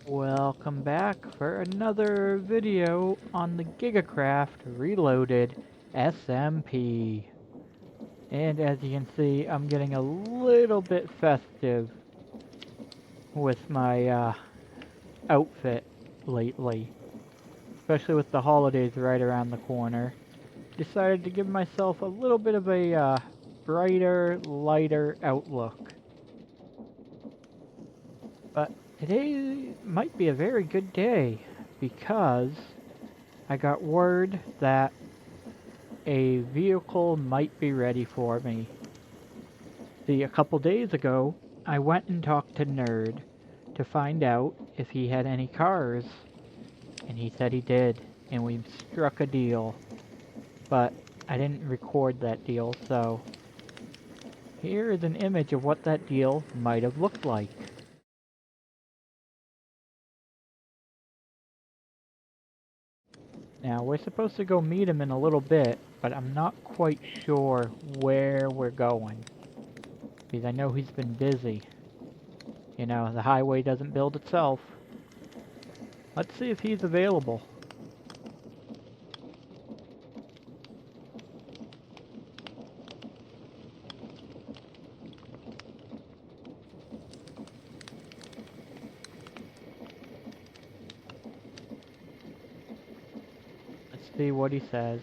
Welcome back for another video on the Gigacraft Reloaded SMP. And as you can see, I'm getting a little bit festive with my outfit lately. Especially with the holidays right around the corner. Decided to give myself a little bit of a brighter, lighter outlook. But today might be a very good day because I got word that a vehicle might be ready for me. See, a couple days ago, I went and talked to Nerd to find out if he had any cars, and he said he did, and we struck a deal. But I didn't record that deal, so here is an image of what that deal might have looked like. Now, we're supposed to go meet him in a little bit, but I'm not quite sure where we're going. Because I know he's been busy. You know, the highway doesn't build itself. Let's see if he's available. Let's see what he says.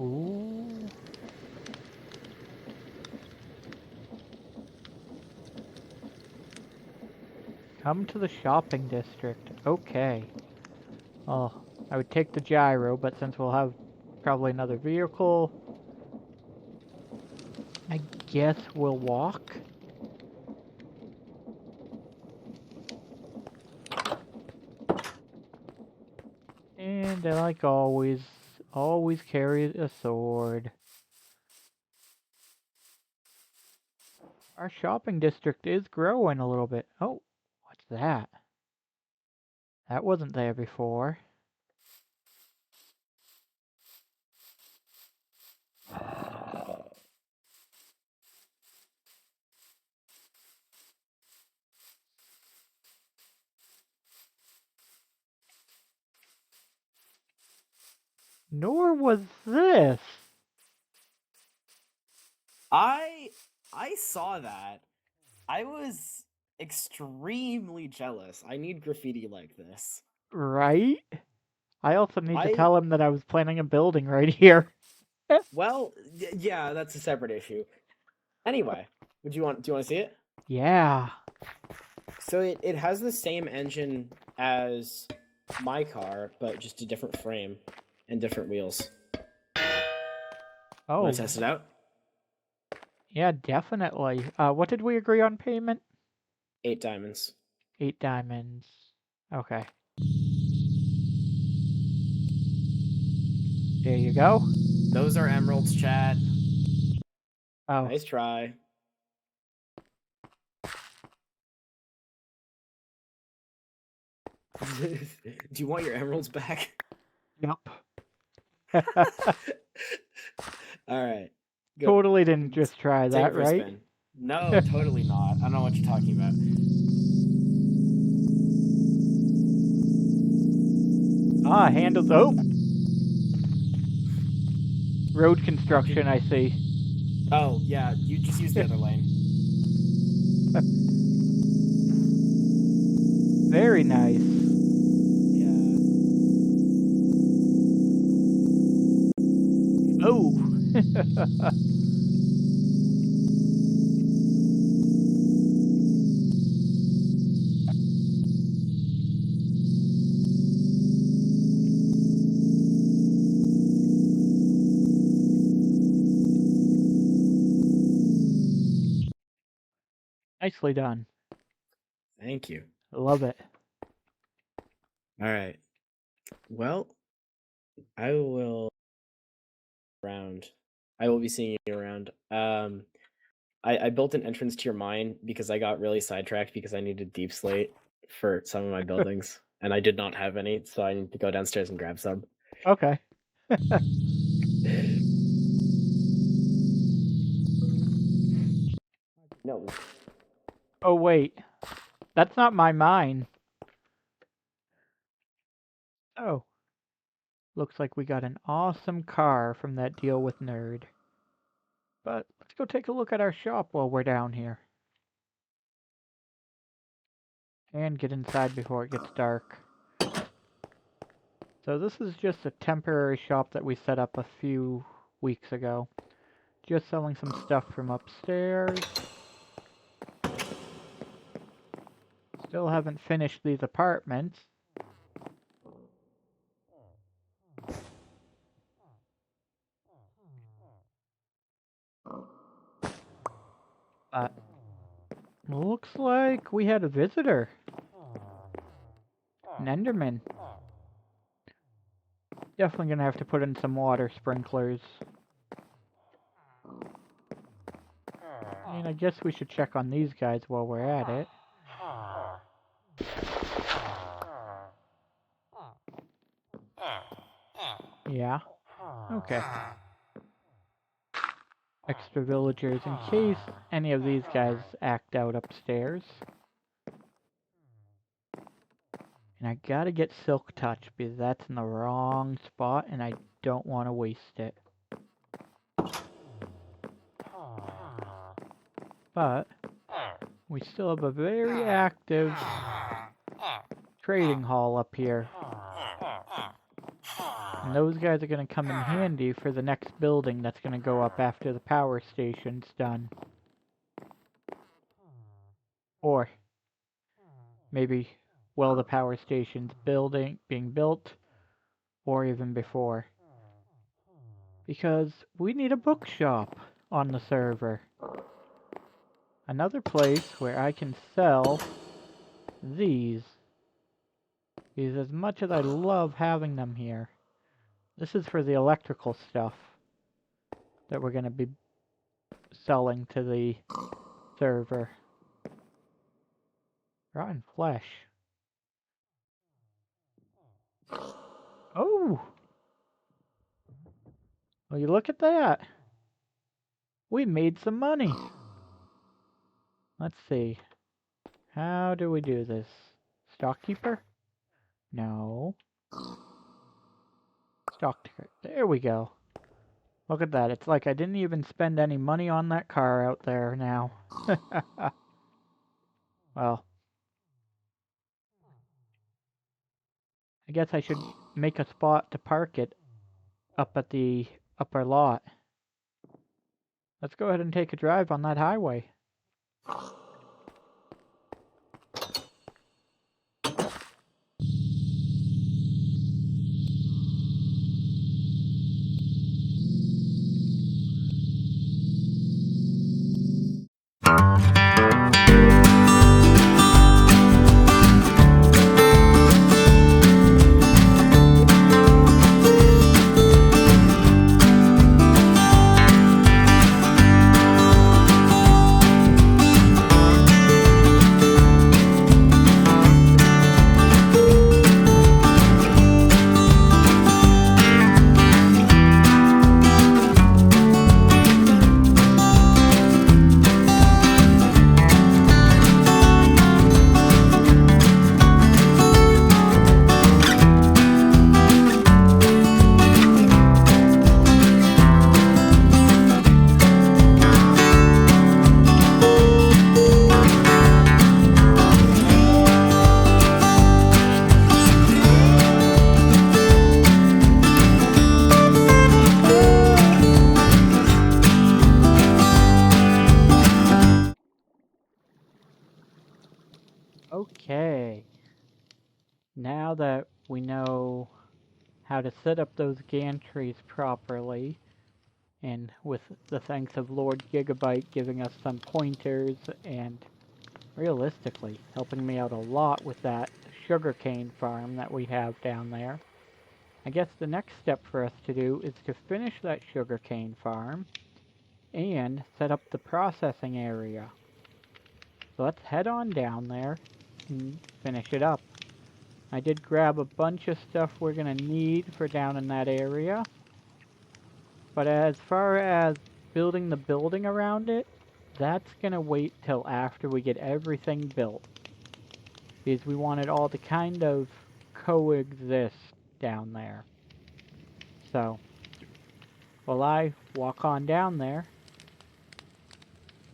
Ooh. Come to the shopping district. Okay. Oh, I would take the gyro, but since we'll have probably another vehicle, I guess we'll walk. And like always carry a sword. Our shopping district is growing a little bit. Oh, what's that? That wasn't there before. Nor was this. I saw that. I was extremely jealous. I need graffiti like this. Right? I also need to I tell him that I was planning a building right here. well, yeah, that's a separate issue. Anyway, do you want to see it? Yeah. So it has the same engine as my car, but just a different frame and different wheels. Oh, Want to test it out? yeah, definitely. What did we agree on payment? 8 diamonds. 8 diamonds. Okay. There you go. Those are emeralds, chat. Oh. Nice try. Do you want your emeralds back? Yep. All right. Go. Totally didn't just try Take that, it for a right? spin. No, totally not. I don't know what you're talking about. Ah, handles. Oh! Road construction, I see. Oh, yeah, you just use the other lane. Very nice. Yeah. Oh! Nicely done. Thank you. Love it. All right. Well, I will around. I will be seeing you around. I built an entrance to your mine because I got really sidetracked because I needed deep slate for some of my buildings, and I did not have any, so I need to go downstairs and grab some. Okay. No. Oh, wait. That's not my mine. Oh. Looks like we got an awesome car from that deal with Nerd. But let's go take a look at our shop while we're down here. And get inside before it gets dark. So this is just a temporary shop that we set up a few weeks ago. Just selling some stuff from upstairs. Still haven't finished these apartments. But looks like we had a visitor. An Enderman. Definitely gonna have to put in some water sprinklers. And I guess we should check on these guys while we're at it. Yeah. Okay. Extra villagers in case any of these guys act out upstairs. And I gotta get Silk Touch because that's in the wrong spot and I don't want to waste it. But we still have a very active trading hall up here. And those guys are going to come in handy for the next building that's going to go up after the power station's done. Or maybe while the power station's being built, or even before. Because we need a bookshop on the server. Another place where I can sell these. Because as much as I love having them here, this is for the electrical stuff that we're going to be selling to the server. Rotten flesh. Oh! Well, you look at that. We made some money. Let's see. How do we do this? Stockkeeper? No. Stockkeeper. There we go. Look at that. It's like I didn't even spend any money on that car out there now. Well. I guess I should make a spot to park it up at the upper lot. Let's go ahead and take a drive on that highway. Okay. Now that we know how to set up those gantries properly, and with the thanks of Lord Gigabyte giving us some pointers and realistically helping me out a lot with that sugarcane farm that we have down there, I guess the next step for us to do is to finish that sugarcane farm and set up the processing area. So let's head on down there and finish it up. I did grab a bunch of stuff we're going to need for down in that area. But as far as building the building around it, that's gonna wait till after we get everything built. Because we want it all to kind of coexist down there. So, while I walk on down there,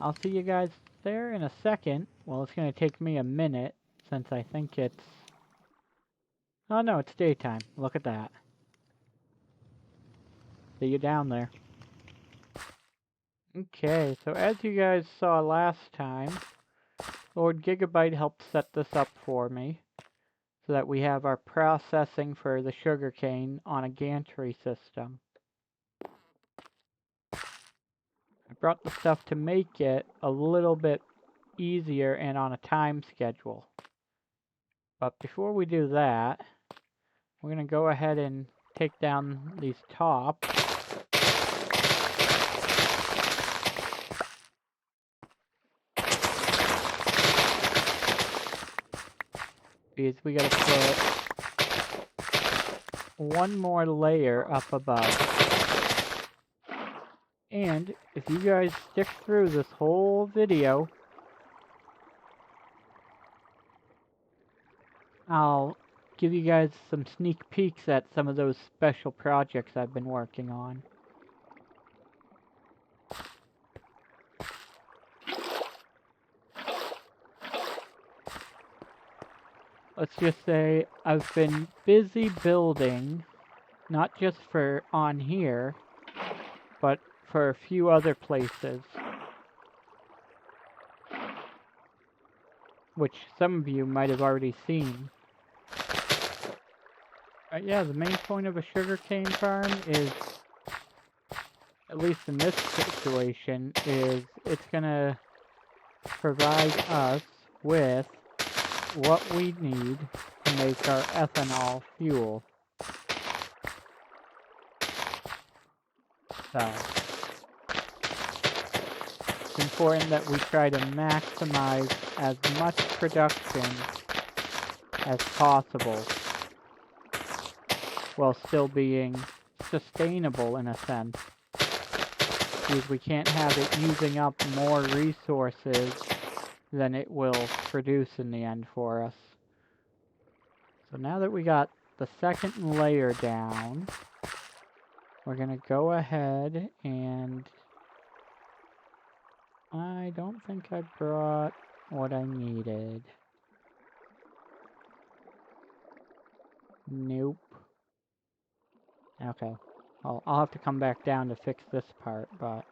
I'll see you guys there in a second. Well, it's gonna take me a minute, since I think it's... Oh no, it's daytime. Look at that. See you down there. Okay, so as you guys saw last time, Lord Gigabyte helped set this up for me, so that we have our processing for the sugarcane on a gantry system. I brought the stuff to make it a little bit easier and on a time schedule. But before we do that, we're going to go ahead and take down these tops. Because we got to put one more layer up above. And if you guys stick through this whole video, I'll give you guys some sneak peeks at some of those special projects I've been working on. Let's just say I've been busy building, not just for on here, but for a few other places. Which some of you might have already seen. Yeah, the main point of a sugarcane farm is, at least in this situation, is it's gonna provide us with what we need to make our ethanol fuel. So, it's important that we try to maximize as much production as possible, while still being sustainable in a sense. Because we can't have it using up more resources than it will produce in the end for us. So now that we got the second layer down, we're gonna go ahead and... I don't think I brought what I needed. Nope. Okay. I'll have to come back down to fix this part, but...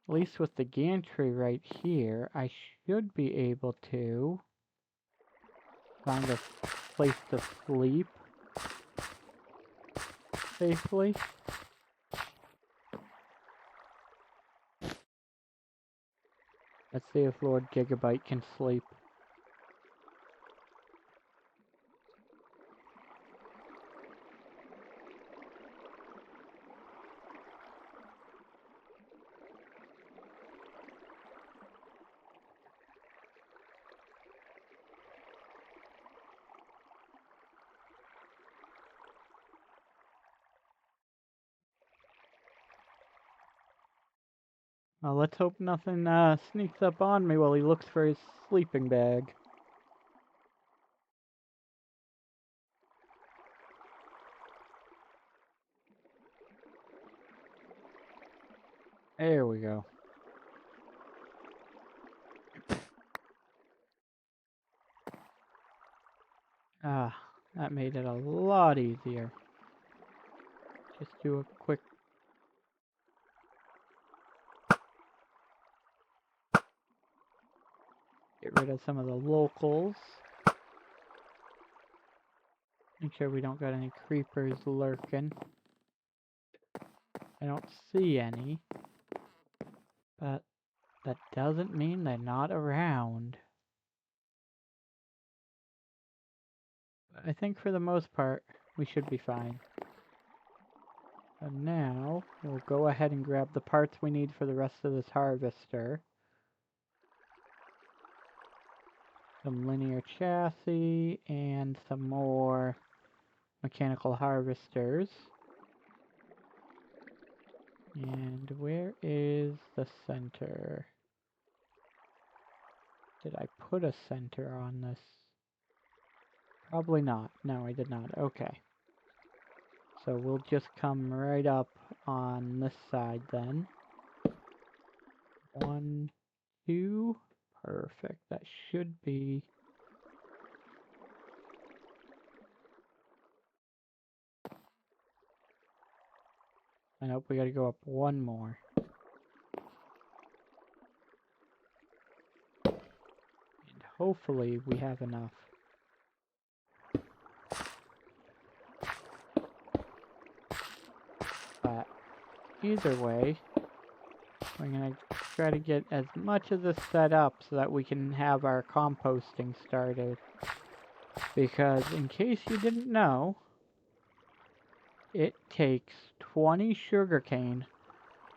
At least with the gantry right here, I should be able to find a place to sleep safely. Let's see if Lord Gigabyte can sleep. Well, let's hope nothing sneaks up on me while he looks for his sleeping bag. There we go. Ah, that made it a lot easier. Just do a quick... Get rid of some of the locals. Make sure we don't got any creepers lurking. I don't see any. But that doesn't mean they're not around. I think for the most part, we should be fine. And now, we'll go ahead and grab the parts we need for the rest of this harvester. Some linear chassis, and some more mechanical harvesters. And where is the center? Did I put a center on this? Probably not. No, I did not. Okay. So we'll just come right up on this side then. 1, 2. Perfect. That should be... I hope we gotta go up one more. And hopefully we have enough. But either way, we're gonna try to get as much of this set up so that we can have our composting started. Because in case you didn't know, it takes 20 sugarcane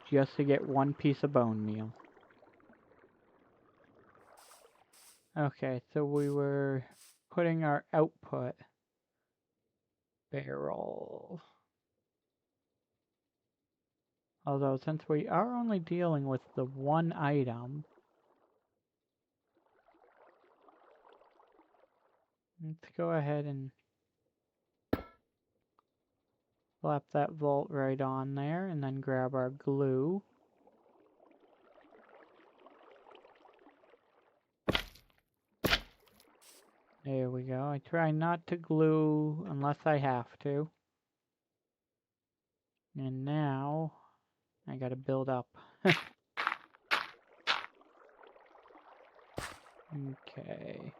just to get one piece of bone meal. Okay, so we were putting our output barrel. Although since we are only dealing with the one item, let's go ahead and slap that vault right on there and then grab our glue. There we go. I try not to glue unless I have to. And now I gotta build up. Okay.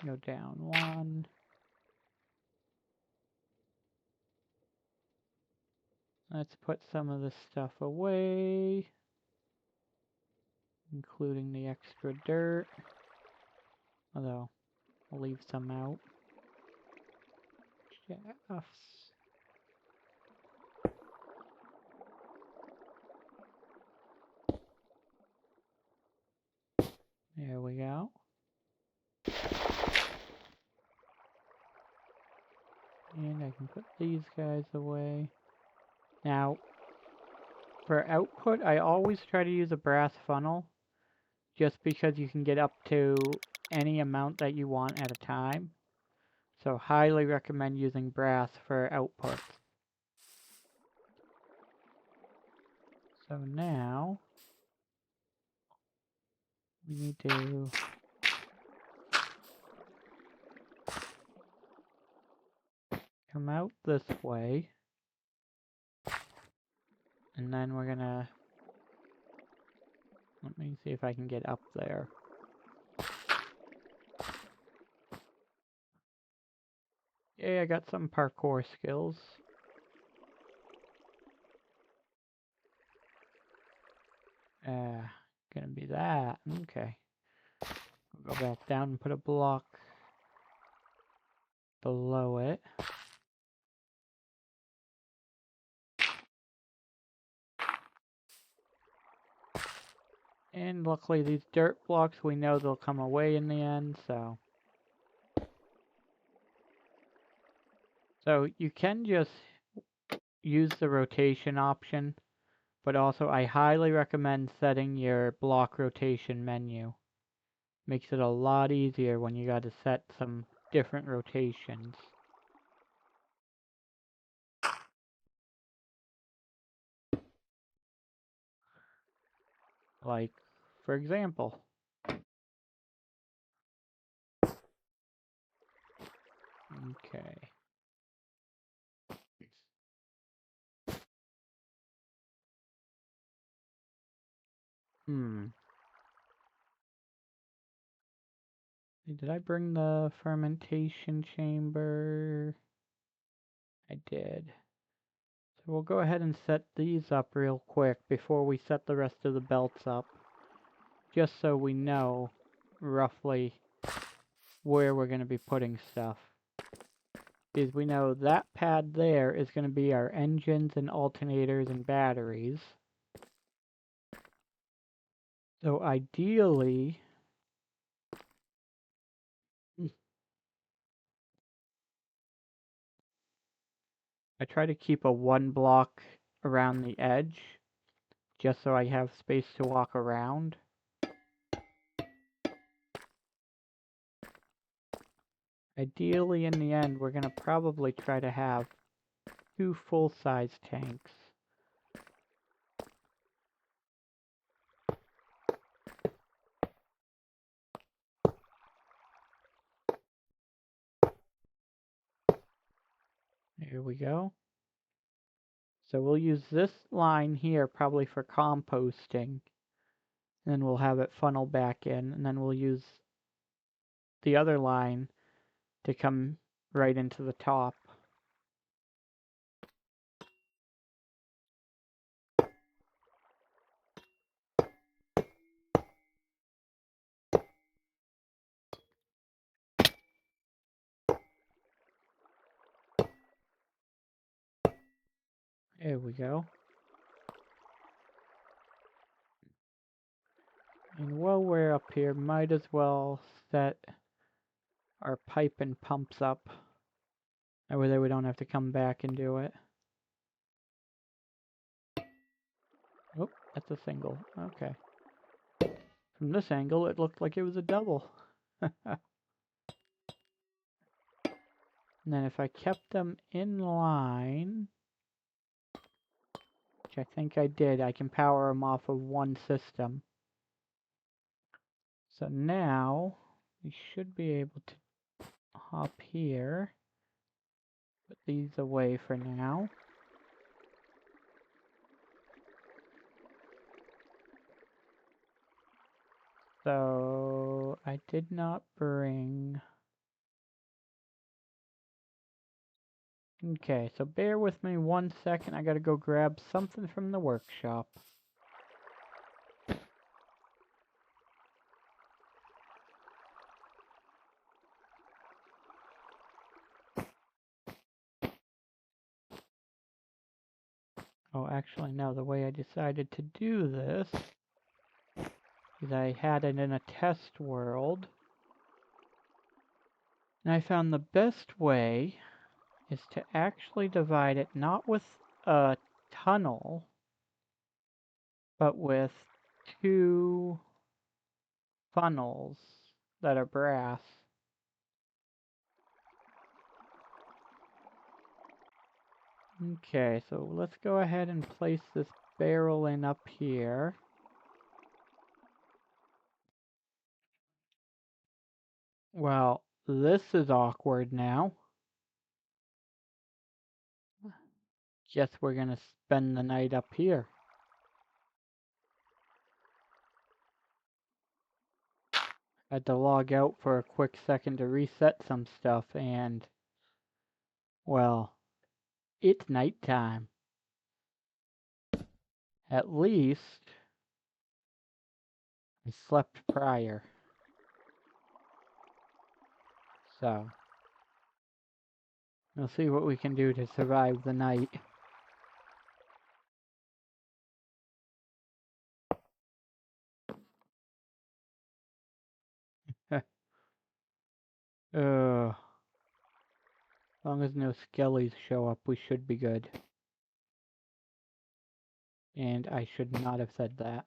Go down 1. Let's put some of this stuff away, including the extra dirt. Although, I'll leave some out. Shafts. There we go. And I can put these guys away. Now, for output, I always try to use a brass funnel, just because you can get up to any amount that you want at a time. So highly recommend using brass for output. So now, we need to come out this way. And then we're gonna... Let me see if I can get up there. Yeah, I got some parkour skills. Gonna be that. Okay. We'll go back down and put a block below it. And luckily these dirt blocks, we know they'll come away in the end, so... So you can just use the rotation option, but also I highly recommend setting your block rotation menu. Makes it a lot easier when you gotta set some different rotations. Like, for example. Okay. Did I bring the fermentation chamber? I did. So we'll go ahead and set these up real quick before we set the rest of the belts up. Just so we know roughly where we're going to be putting stuff. Because we know that pad there is going to be our engines and alternators and batteries. So ideally... I try to keep a 1 block around the edge, just so I have space to walk around. Ideally, in the end, we're going to probably try to have 2 full-size tanks. There we go. So we'll use this line here probably for composting. And then we'll have it funnel back in, and then we'll use the other line to come right into the top. There we go. And while we're up here, might as well set our pipe and pumps up. That way we don't have to come back and do it. Oh, that's a single. Okay. From this angle, it looked like it was a double. And then if I kept them in line, which I think I did, I can power them off of one system. So now, we should be able to hop here. Put these away for now. So, I did not bring... Okay, so bear with me 1 second. I gotta go grab something from the workshop. Oh, actually, no. The way I decided to do this is I had it in a test world. And I found the best way is to actually divide it not with a tunnel, but with 2 funnels that are brass. Okay, so let's go ahead and place this barrel in up here. Well, this is awkward now. Guess we're gonna spend the night up here. Had to log out for a quick second to reset some stuff, and, well, it's nighttime. At least I slept prior. So, we'll see what we can do to survive the night. As long as no skellies show up, we should be good. And I should not have said that.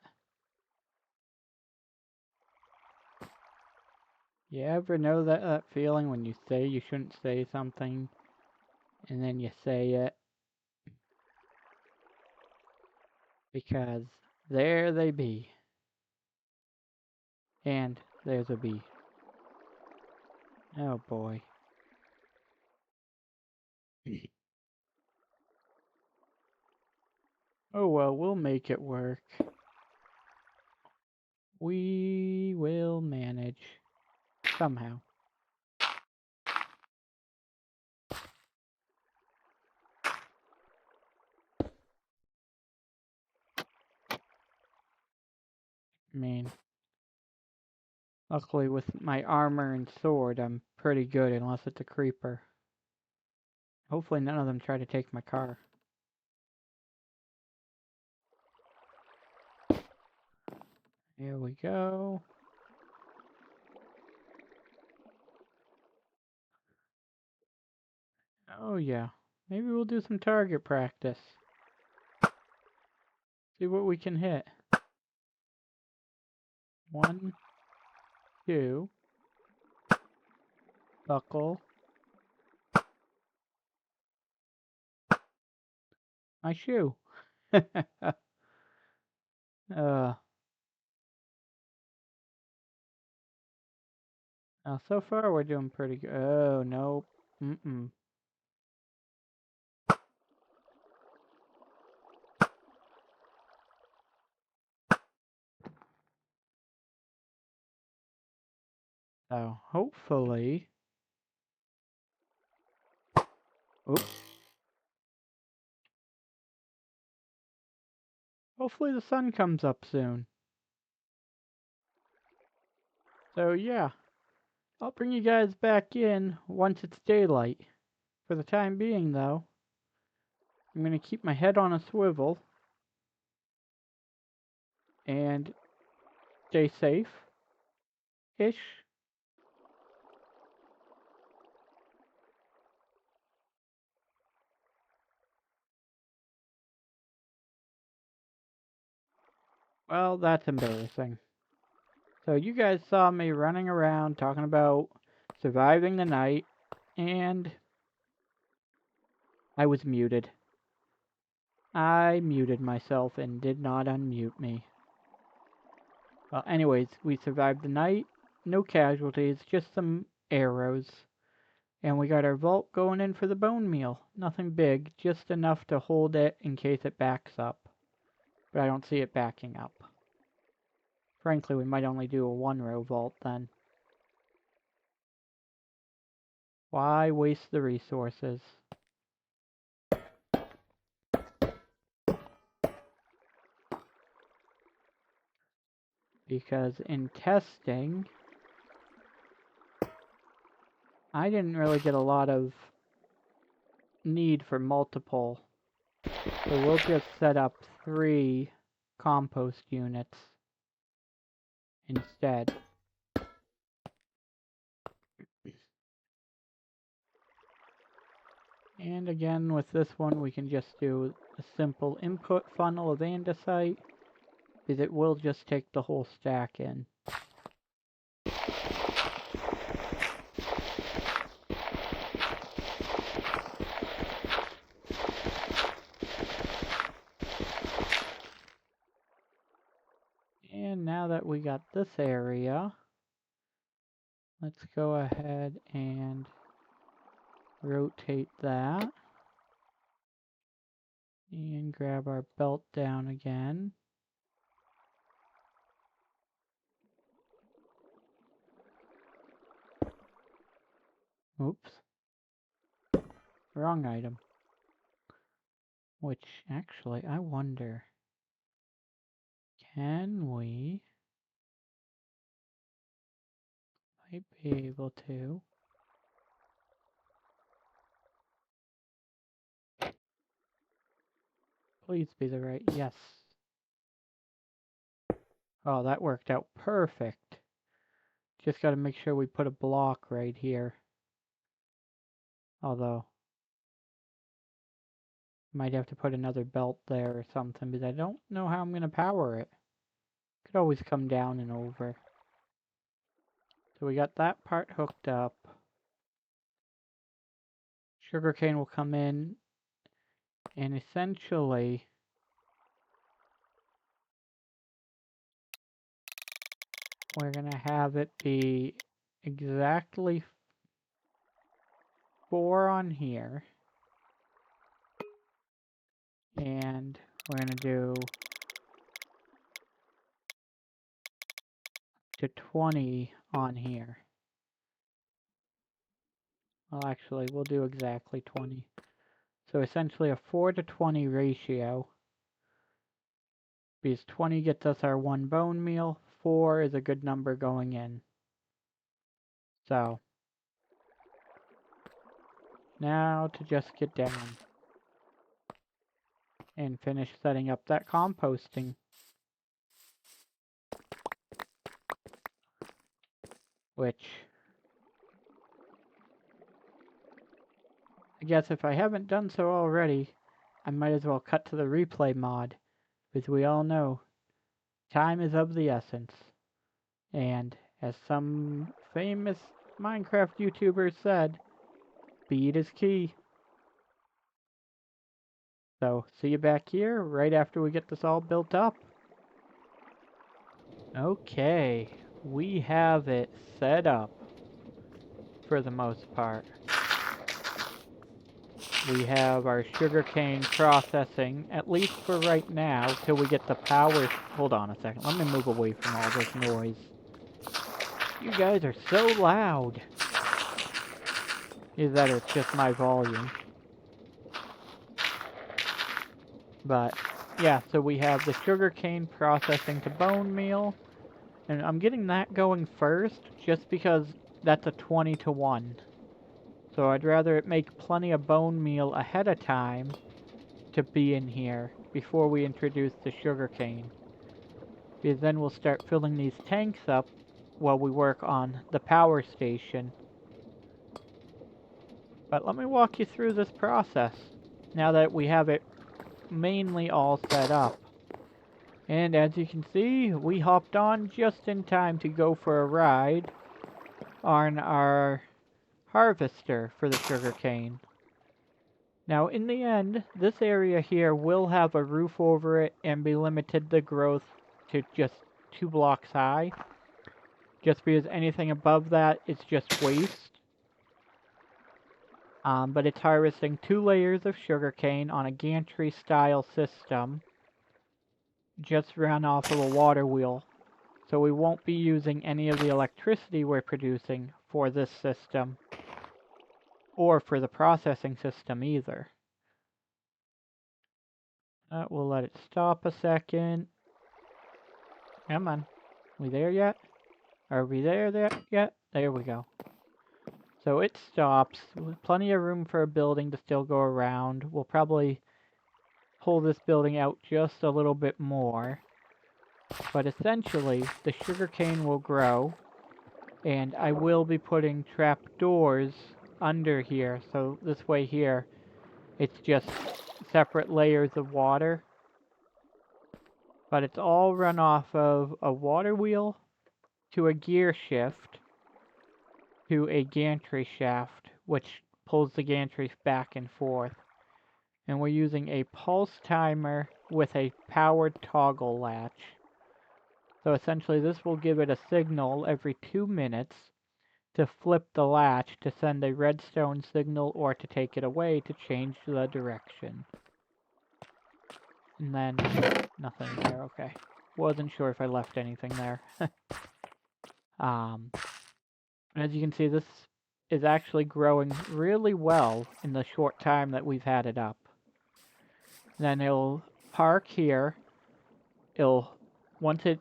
You ever know that feeling when you say you shouldn't say something, and then you say it? Because there they be. And there's a bee. Oh boy. Oh well, we'll make it work. We will manage. Somehow. I mean, luckily with my armor and sword, I'm pretty good unless it's a creeper. Hopefully none of them try to take my car. Here we go. Oh yeah. Maybe we'll do some target practice. See what we can hit. 1, 2. Buckle. My shoe. Now, so far we're doing pretty good. Oh, nope. Mm-mm. So, hopefully... Oops. Hopefully the sun comes up soon. So, yeah. I'll bring you guys back in once it's daylight. For the time being, though, I'm going to keep my head on a swivel and stay safe-ish. Well, that's embarrassing. So you guys saw me running around talking about surviving the night, and I was muted. I muted myself and did not unmute me. Well, anyways, we survived the night. No casualties, just some arrows. And we got our vault going in for the bone meal. Nothing big, just enough to hold it in case it backs up. But I don't see it backing up. Frankly, we might only do a 1-row vault then. Why waste the resources? Because in testing, I didn't really get a lot of need for multiple. So we'll just set up 3 compost units instead. And again, with this one, we can just do a simple input funnel of andesite, because it will just take the whole stack in. And now that we got this area, let's go ahead and rotate that. And grab our belt down again. Oops. Wrong item. Which, actually, I wonder, can we... Might be able to... Please be the right... Yes. Oh, that worked out perfect. Just gotta make sure we put a block right here. Although... Might have to put another belt there or something, because I don't know how I'm gonna power it. Could always come down and over. So we got that part hooked up. Sugarcane will come in, and essentially... we're gonna have it be exactly 4 on here. And we're gonna do to 20 on here. Well, actually, we'll do exactly 20. So essentially a 4-to-20 ratio. Because 20 gets us our 1 bone meal, 4 is a good number going in. So, now to just get down and finish setting up that composting. Which, I guess if I haven't done so already, I might as well cut to the replay mod, because we all know time is of the essence. And as some famous Minecraft YouTubers said, speed is key. So, see you back here right after we get this all built up. Okay, we have it set up for the most part. We have our sugarcane processing, at least for right now, till we get the power. Hold on a second, let me move away from all this noise. You guys are so loud. Either that or it's just my volume. But, yeah, so we have the sugarcane processing to bone meal. And I'm getting that going first, just because that's a 20 to 1. So I'd rather it make plenty of bone meal ahead of time to be in here before we introduce the sugarcane. Because then we'll start filling these tanks up while we work on the power station. But let me walk you through this process, now that we have it mainly all set up. And as you can see, we hopped on just in time to go for a ride on our harvester for the sugarcane. Now in the end, this area here will have a roof over it and be limited the growth to just 2 blocks high. Just because anything above that is just waste. But it's harvesting 2 layers of sugarcane on a gantry style system. Just run off of a water wheel. So we won't be using any of the electricity we're producing for this system. Or for the processing system either. We'll let it stop a second. Come on. We there yet? Are we there yet? There we go. So it stops. With plenty of room for a building to still go around. We'll probably pull this building out just a little bit more. But essentially, the sugarcane will grow. And I will be putting trapdoors under here. So this way here, it's just separate layers of water. But it's all run off of a water wheel to a gear shift to a gantry shaft, which pulls the gantry back and forth. And we're using a pulse timer with a powered toggle latch. So essentially this will give it a signal every 2 minutes to flip the latch to send a redstone signal or to take it away to change the direction. And then nothing there, okay. Wasn't sure if I left anything there. As you can see, this is actually growing really well in the short time that we've had it up. Then it'll park here. Once it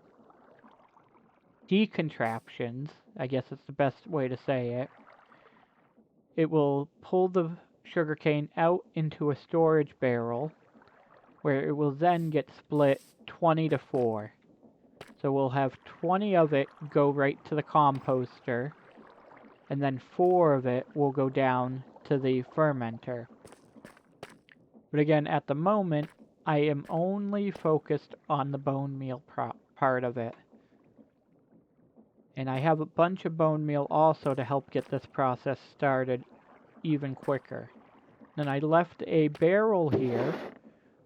decontraptions, I guess it's the best way to say it, it will pull the sugarcane out into a storage barrel, where it will then get split 20 to 4. So we'll have 20 of it go right to the composter, and then 4 of it will go down to the fermenter. But again, at the moment, I am only focused on the bone meal part of it. And I have a bunch of bone meal also to help get this process started even quicker. Then I left a barrel here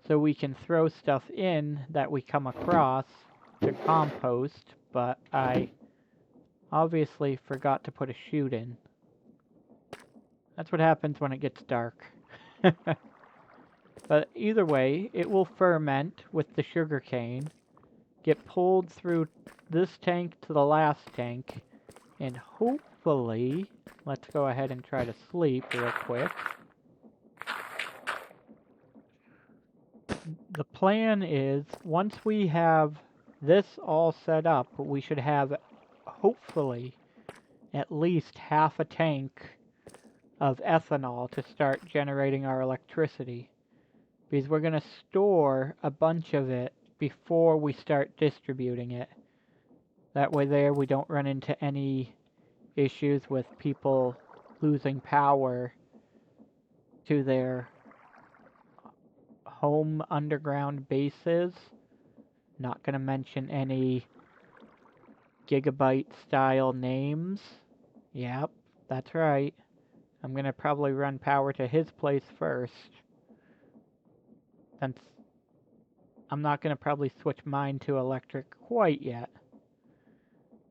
so we can throw stuff in that we come across to compost, but I obviously forgot to put a chute in. That's what happens when it gets dark. But either way, it will ferment with the sugarcane, get pulled through this tank to the last tank, and hopefully, let's go ahead and try to sleep real quick. The plan is, once we have this all set up, we should have, hopefully, at least half a tank of ethanol to start generating our electricity. Because we're going to store a bunch of it before we start distributing it. That way there we don't run into any issues with people losing power to their home underground bases. Not going to mention any gigabyte style names. Yep, that's right. I'm going to probably run power to his place first, since I'm not going to probably switch mine to electric quite yet.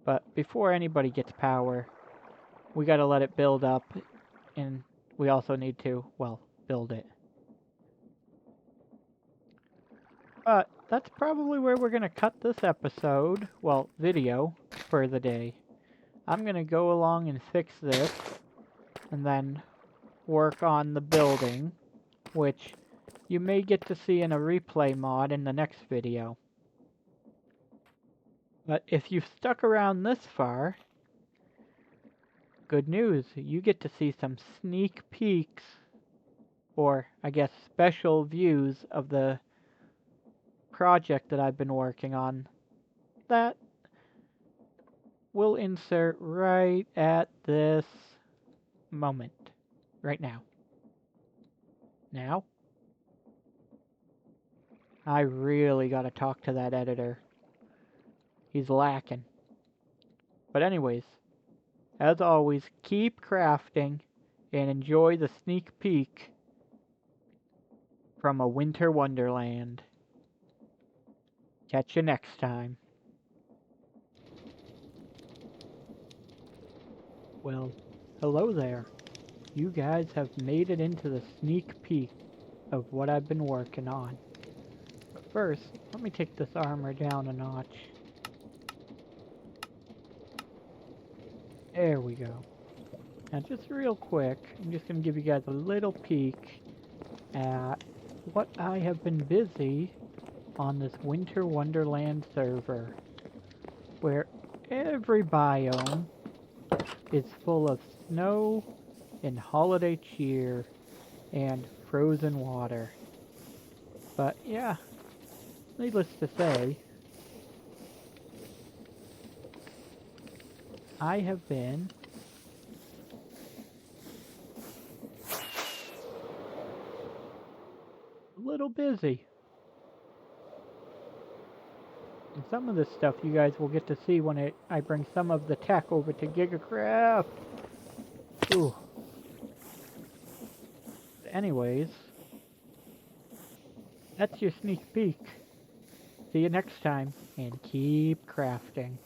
But before anybody gets power, we got to let it build up, and we also need to, well, build it. But that's probably where we're going to cut this episode, well, video, for the day. I'm going to go along and fix this, and then work on the building, which you may get to see in a replay mod in the next video. But if you've stuck around this far, good news, you get to see some sneak peeks, or I guess special views of the project that I've been working on that we'll insert right at this moment, right now. Now, I really gotta talk to that editor. He's lacking. But anyways, as always, keep crafting and enjoy the sneak peek from a winter wonderland. Catch you next time. Well, hello there. You guys have made it into the sneak peek of what I've been working on. But first, let me take this armor down a notch. There we go. Now just real quick, I'm just going to give you guys a little peek at what I have been busy on this Winter Wonderland server, where every biome is full of snow and holiday cheer and frozen water. But yeah, needless to say, I have been a little busy. And some of this stuff you guys will get to see when I bring some of the tech over to GigaCraft. Ooh. Anyways, that's your sneak peek. See you next time, and keep crafting.